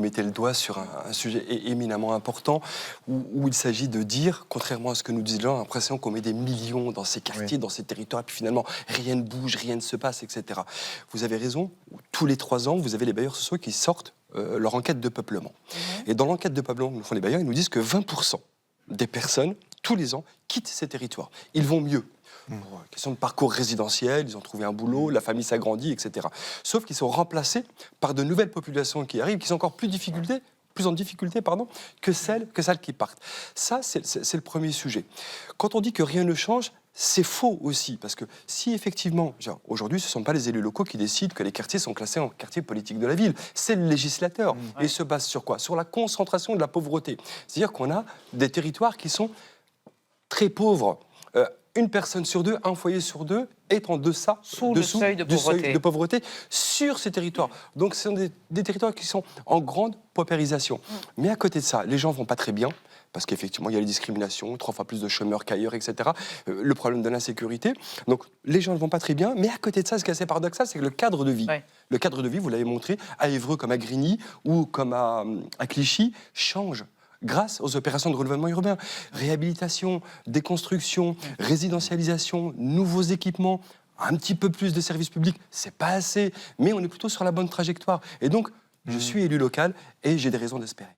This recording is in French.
mettez le doigt sur un sujet éminemment important où il s'agit de dire, contrairement à ce que nous disent les gens, l'impression qu'on met des millions dans ces quartiers, dans ces territoires, et puis finalement rien ne bouge, rien ne se passe, etc. Vous avez raison, tous les 3 ans, vous avez les bailleurs sociaux qui sortent leur enquête de peuplement. Et dans l'enquête de peuplement que nous font les bailleurs, ils nous disent que 20% des personnes, tous les ans, quittent ces territoires. Ils vont mieux. Pour question de parcours résidentiel, ils ont trouvé un boulot, la famille s'agrandit, etc. Sauf qu'ils sont remplacés par de nouvelles populations qui arrivent, qui sont encore plus en difficulté que celles qui partent. Ça, c'est le premier sujet. Quand on dit que rien ne change, c'est faux aussi, parce que si effectivement, aujourd'hui, ce ne sont pas les élus locaux qui décident que les quartiers sont classés en quartier politique de la ville, c'est le législateur. Et il se base sur quoi? Sur la concentration de la pauvreté. C'est-à-dire qu'on a des territoires qui sont très pauvres. Une personne sur deux, un foyer sur deux est en deçà, sous le seuil de pauvreté sur ces territoires. Donc ce sont des territoires qui sont en grande paupérisation. Mais à côté de ça, les gens ne vont pas très bien, parce qu'effectivement, il y a les discriminations, 3 fois plus de chômeurs qu'ailleurs, etc. Le problème de l'insécurité. Donc les gens ne vont pas très bien, mais à côté de ça, ce qui est assez paradoxal, c'est que le cadre de vie, le cadre de vie, vous l'avez montré, à Évreux comme à Grigny ou comme à Clichy, change grâce aux opérations de renouvellement urbain. Réhabilitation, déconstruction, résidentialisation, nouveaux équipements, un petit peu plus de services publics, c'est pas assez, mais on est plutôt sur la bonne trajectoire. Et donc, je suis élu local et j'ai des raisons d'espérer.